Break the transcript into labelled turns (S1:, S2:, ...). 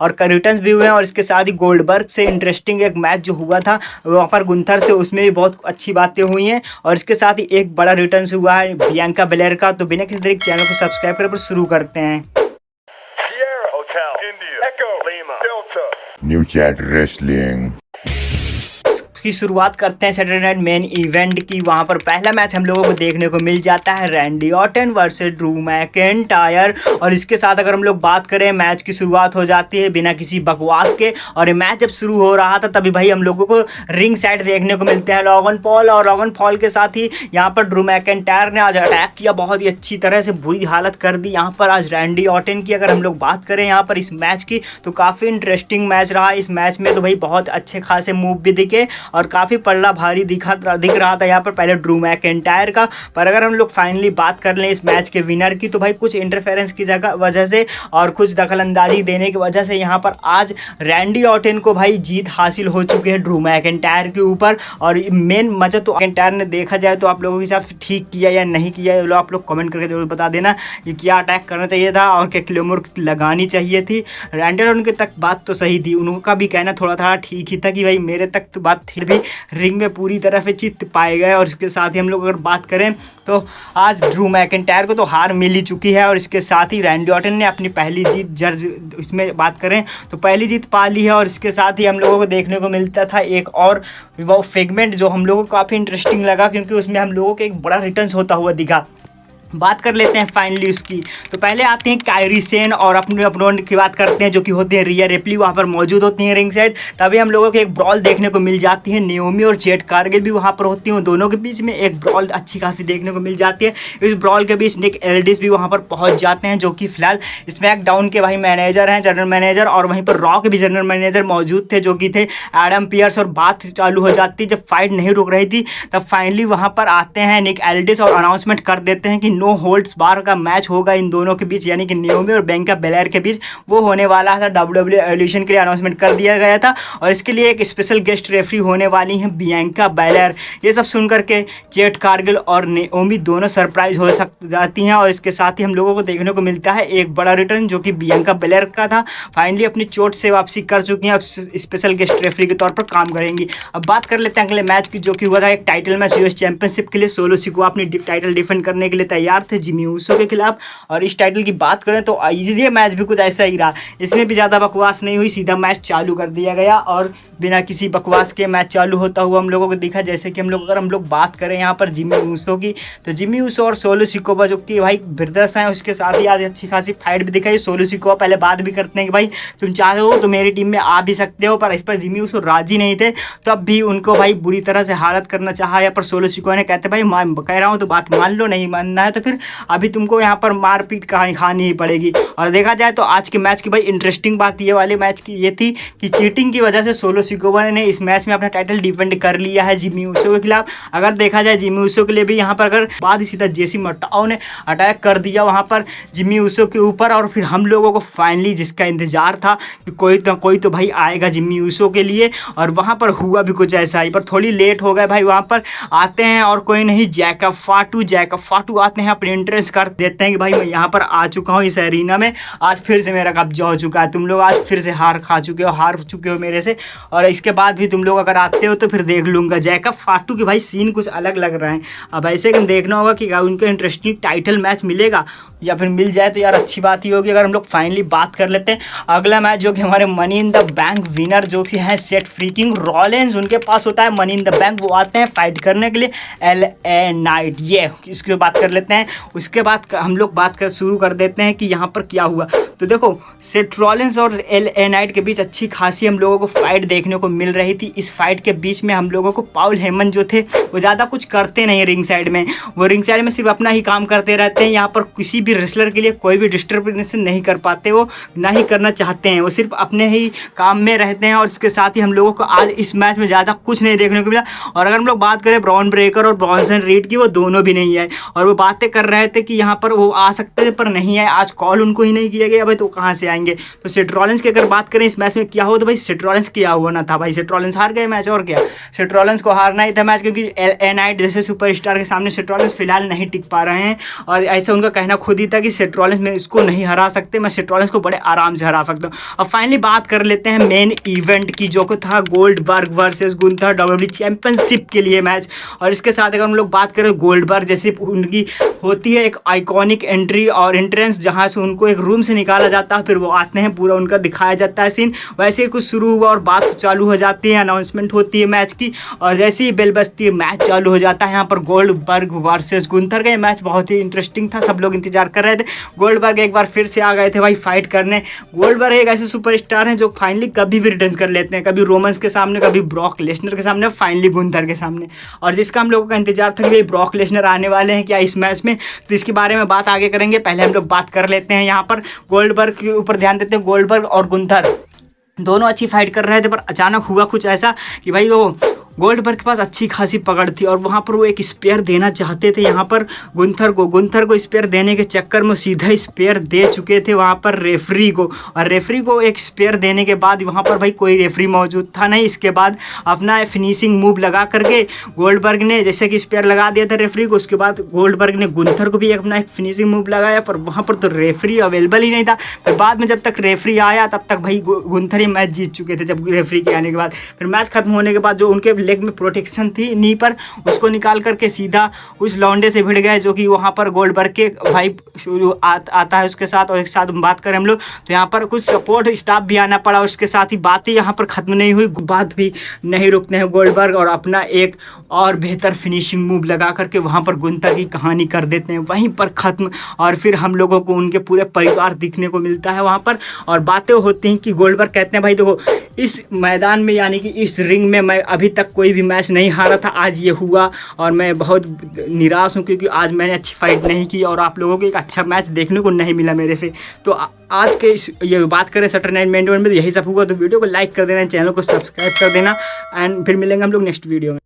S1: और रिटर्न्स भी हुए हैं। और इसके साथ ही गोल्डबर्ग से इंटरेस्टिंग एक मैच जो हुआ था वहाँ पर गुंथर से, उसमें भी बहुत अच्छी बातें हुई हैं। और इसके साथ ही एक बड़ा रिटर्न्स हुआ है बियांका बेलेर का। तो बिना किसी तरीके चैनल को सब्सक्राइब कर शुरू करते हैं।
S2: New Chat Wrestling
S1: की शुरुआत करते हैं सैटरडे नाइट मेन इवेंट की। वहां पर पहला मैच हम लोगों को देखने को मिल जाता है Randy Orton versus Drew McIntyre. और इसके साथ अगर हम लोग बात करें, मैच की शुरुआत हो जाती है बिना किसी बकवास के। और ये मैच जब शुरू हो रहा था तभी भाई हम लोगों को रिंग साइड देखने को मिलते हैं लोगन पॉल। और लोगन पॉल के साथ ही यहाँ पर ड्रू मैकिंटायर ने आज अटैक किया, बहुत ही अच्छी तरह से बुरी हालत कर दी यहाँ पर आज रैंडी ऑर्टन की। अगर हम लोग बात करें यहाँ पर इस मैच की तो काफ़ी इंटरेस्टिंग मैच रहा। इस मैच में तो भाई बहुत अच्छे खासे मूव भी दिखे और काफ़ी पल्ला भारी दिख रहा था यहाँ पर पहले ड्रू मैकिंटायर का। पर अगर हम लोग फाइनली बात कर लें इस मैच के विनर की, तो भाई कुछ इंटरफेरेंस की वजह से और कुछ दखलंदाजी देने की वजह से यहाँ पर आज रैंडी ऑर्टन को भाई जीत हासिल हो चुकी है ड्रू मैकिंटायर के ऊपर। और मेन मजा तो मैकिंटायर ने, देखा जाए तो आप लोगों के हिसाब से ठीक किया या नहीं किया, आप लोग कमेंट करके जरूर बता देना कि क्या अटैक करना चाहिए था और क्या क्लेमोर लगानी चाहिए थी। रैंडी ऑर्टन के तक बात तो सही थी, उनका भी कहना थोड़ा थोड़ा ठीक ही था कि भाई मेरे तक तो बात थी भी रिंग में पूरी तरह से चित पाए गए। और इसके साथ ही हम लोग अगर बात करें तो आज ड्रू मैकिंटायर को तो हार मिल ही चुकी है। और इसके साथ ही रैंडी ऑर्टन ने अपनी पहली जीत जर्ज इसमें बात करें तो पहली जीत पा ली है। और इसके साथ ही हम लोगों को देखने को मिलता था एक और वो सेगमेंट जो हम लोगों को काफ़ी इंटरेस्टिंग लगा, क्योंकि उसमें हम लोगों को एक बड़ा रिटर्न्स होता हुआ दिखा। बात कर लेते हैं फाइनली उसकी। तो पहले आते हैं कायरी सेन और अपने अपोनेंट की बात करते हैं जो कि होती है रिया रिप्ली, वहाँ पर मौजूद होती हैं रिंग साइड। तभी हम लोगों को एक ब्रॉल देखने को मिल जाती है, नेओमी और जेट कारगिल भी वहाँ पर होती हैं। दोनों के बीच में एक ब्रॉल अच्छी खासी देखने को मिल जाती है। इस ब्रॉल के बीच निक एल्डिस भी वहाँ पर पहुँच जाते हैं, जो कि फिलहाल स्मैकडाउन के भाई मैनेजर हैं, जनरल मैनेजर। और वहीं पर रॉ के भी जनरल मैनेजर मौजूद थे जो कि थे एडम पियर्स। और बात चालू हो जाती जब फाइट नहीं रुक रही थी, तब फाइनली वहाँ पर आते हैं निक एल्डिस और अनाउंसमेंट कर देते हैं कि नो होल्ड्स बार का मैच होगा इन दोनों के बीच, यानी कि नेओमी और बियांका बेलेर के बीच वो होने वाला था। WWE एवोल्यूशन के लिए अनाउंसमेंट कर दिया गया था और इसके लिए एक स्पेशल गेस्ट रेफरी होने वाली हैं बियांका बेलेर। ये सब सुनकर के जेट कारगिल और नेओमी दोनों सरप्राइज हो जाती हैं। और इसके साथ ही हम लोगों को देखने को मिलता है एक बड़ा रिटर्न जो कि बियांका बेलेर का था। फाइनली अपनी चोट से वापसी कर चुकी हैं, अब स्पेशल गेस्ट रेफरी के तौर पर काम करेंगी। अब बात कर लेते हैं अगले मैच की, जो कि हुआ था एक टाइटल मैच यूएस चैंपियनशिप के लिए। सोलो सिकोआ अपनी टाइटल डिफेंड करने के लिए तैयार थे जिमी ऊसो के खिलाफ। और इस टाइटल की बात करें तो ये मैच भी कुछ ऐसा ही रहा, इसमें भी ज़्यादा बकवास नहीं हुई, सीधा मैच चालू कर दिया गया और बिना किसी बकवास के मैच चालू होता हुआ हम लोगों को दिखा। जैसे कि अगर हम लोग बात करें यहाँ पर जिमी ऊसो की, तो जिमी ऊसो और सोलो सिकोआ जो कि भाई ब्रदर्स हैं, उसके साथ ही आज अच्छी खासी फाइट भी दिखाई। सोलो सिकोआ पहले बात भी करते हैं कि भाई तुम चाहते हो तो मेरी टीम में आ भी सकते हो, पर इस पर जिमी ऊसो राजी नहीं थे, तब भी उनको भाई बुरी तरह से हालत करना चाहा। या पर सोलो सिकोआ ने कहते भाई मैं कह रहा हूँ तो बात मान लो, नहीं मानना है तो फिर अभी तुमको यहाँ पर मारपीट कहानी खानी ही पड़ेगी। और देखा जाए तो आज के मैच की भाई इंटरेस्टिंग बात ये वाले मैच की ये थी कि चीटिंग की वजह से सोलो सिकोआ ने इस मैच में अपना टाइटल डिफेंड कर लिया है जिमी ऊसो के खिलाफ। अगर देखा जाए जिमी ऊसो के लिए भी यहाँ पर अगर बाद सीधा जेसी मटाओ ने अटैक कर दिया वहाँ पर जिमी ऊसो के ऊपर। और फिर हम लोगों को फाइनली जिसका इंतजार था कि कोई तो भाई आएगा जिमी ऊसो के लिए, और वहाँ पर हुआ भी कुछ ऐसा ही, पर थोड़ी लेट हो गए भाई। वहाँ पर आते हैं और कोई नहीं, जैकब फाटू आते हैं, अपने एंट्रेंस कर देते हैं कि भाई मैं यहाँ पर आ चुका हूँ इस एरिना में, आज फिर से मेरा कब्जा हो चुका है, तुम लोग आज फिर से हार चुके हो मेरे से, और इसके बाद भी तुम लोग अगर आते हो तो फिर देख लूँगा। जैकब फाटू के भाई सीन कुछ अलग लग रहे हैं। अब ऐसे हम देखना होगा कि उनको इंटरेस्टिंग टाइटल मैच मिलेगा या फिर मिल जाए तो यार अच्छी बात ही होगी। अगर हम लोग फाइनली बात कर लेते हैं अगला मैच, जो कि हमारे money in the bank winner जो कि हैं सेट फ्रीकिंग रॉलिंस, उनके पास होता है मनी इन द बैंक, वो आते हैं फाइट करने के लिए LA नाइट। ये इसकी बात कर लेते हैं, उसके बाद हम लोग बात कर शुरू कर देते हैं कि यहाँ पर क्या हुआ। तो देखो सेट रॉलिंस और LA नाइट के बीच अच्छी खासी हम लोगों को फाइट देखने को मिल रही थी। इस फाइट के बीच में हम लोगों को पाउल हेमन जो थे वो ज़्यादा कुछ करते नहीं रिंग साइड में, वो रिंग साइड में सिर्फ अपना ही काम करते रहते हैं। यहाँ पर किसी भी रेसलर के लिए कोई भी डिस्टर्बेंस नहीं कर पाते, वो ना ही करना चाहते हैं, वो सिर्फ अपने ही काम में रहते हैं। और इसके साथ ही हम लोगों को आज इस मैच में ज़्यादा कुछ नहीं देखने को मिला। और अगर हम लोग बात करें ब्रॉन ब्रेकर और ब्रॉन्सन रीड की, वो दोनों भी नहीं है और वो बातें कर रहे थे कि यहाँ पर वो आ सकते थे पर नहीं आए, आज कॉल उनको ही नहीं किया गया भाई, तो कहाँ से आएंगे। तो सेथ रॉलिंस की अगर बात करें इस मैच में क्या हुआ, तो भाई सेथ रॉलिंस किया हुआ ना था भाई, सेथ रॉलिंस हार गए मैच, और क्या, सेथ रॉलिंस को हारना ही था मैच, क्योंकि LA नाइट जैसे सुपरस्टार के सामने सेथ रॉलिंस फिलहाल नहीं टिक पा रहे हैं, और ऐसा उनका कहना खुद ही था कि सेथ रॉलिंस में इसको नहीं हरा सकते, मैं सेथ रॉलिंस को बड़े आराम से हरा सकता हूँ। अब फाइनली बात कर लेते हैं मेन इवेंट की, जो कि था Goldberg versus Gunther WWE championship के लिए मैच। और इसके साथ अगर हम लोग बात करें गोल्डबर्ग, जैसे उनकी होती है एक आइकॉनिक एंट्री और एंट्रेंस, जहाँ से उनको एक रूम से निकाला जाता है, फिर वो आते हैं, पूरा उनका दिखाया जाता है सीन, वैसे ही कुछ शुरू हुआ और बात चालू हो जाती है, अनाउंसमेंट होती है मैच की, और जैसे ही बेल बजती है मैच चालू हो जाता है। यहाँ पर गोल्डबर्ग वर्सेस गुंथर का मैच बहुत ही इंटरेस्टिंग था, सब लोग इंतजार कर रहे थे। गोल्डबर्ग एक बार फिर से आ गए थे भाई फाइट करने। गोल्डबर्ग एक ऐसे सुपरस्टार हैं जो फाइनली कभी भी रिटर्न कर लेते हैं, कभी रोमन्स के सामने, कभी ब्रॉक लेसनर के सामने, फाइनली गुंथर के सामने, और जिसका हम लोगों का इंतजार था कि भाई ब्रॉक लेसनर आने वाले हैं क्या इस मैच में, तो इसके बारे में बात आगे करेंगे। पहले हम लोग बात कर लेते हैं यहाँ पर गोल्डबर्ग के ऊपर ध्यान देते हैं। गोल्डबर्ग और गुंथर दोनों अच्छी फाइट कर रहे थे, पर अचानक हुआ कुछ ऐसा कि भाई वो गोल्डबर्ग के पास अच्छी खासी पकड़ थी, और वहाँ पर वो एक स्पेयर देना चाहते थे यहाँ पर गुंथर को स्पेयर देने के चक्कर में सीधा स्पेयर दे चुके थे वहाँ पर रेफरी को, और रेफरी को एक स्पेयर देने के बाद वहाँ पर भाई कोई रेफरी मौजूद था नहीं। इसके बाद अपना फिनिशिंग मूव लगा करके गोल्डबर्ग ने जैसे कि स्पेयर लगा दिया था रेफरी को, उसके बाद गोल्डबर्ग ने गुंथर को भी अपना एक फिनिशिंग मूव लगाया, पर वहाँ पर तो रेफरी अवेलेबल ही नहीं था। फिर बाद में जब तक रेफरी आया तब तक भाई गुंथर ही मैच जीत चुके थे। जब रेफरी के आने के बाद फिर मैच खत्म होने के बाद जो उनके लेग में प्रोटेक्शन थी नी पर, उसको निकाल करके सीधा उस लौंडे से भिड़ गए जो कि वहाँ पर गोल्डबर्ग के भाई आता है उसके साथ। और एक साथ बात करें हम लोग तो यहाँ पर कुछ सपोर्ट स्टाफ भी आना पड़ा, उसके साथ ही बातें यहाँ पर ख़त्म नहीं हुई, बात भी नहीं रुकते हैं गोल्डबर्ग, और अपना एक और बेहतर फिनिशिंग मूव लगा करके वहाँ पर गुंथर की कहानी कर देते हैं वहीं पर ख़त्म। और फिर हम लोगों को उनके पूरे परिवार दिखने को मिलता है वहाँ पर, और बातें होती हैं कि गोल्डबर्ग कहते हैं भाई देखो इस मैदान में यानी कि इस रिंग में मैं अभी तक कोई भी मैच नहीं हारा था, आज ये हुआ और मैं बहुत निराश हूँ क्योंकि आज मैंने अच्छी फाइट नहीं की और आप लोगों को एक अच्छा मैच देखने को नहीं मिला मेरे से। तो आज के ये बात करें सैटरडे नाइट मेन इवेंट में, तो यही सब हुआ। तो वीडियो को लाइक कर देना, चैनल को सब्सक्राइब कर देना, एंड फिर मिलेंगे हम लोग नेक्स्ट वीडियो में।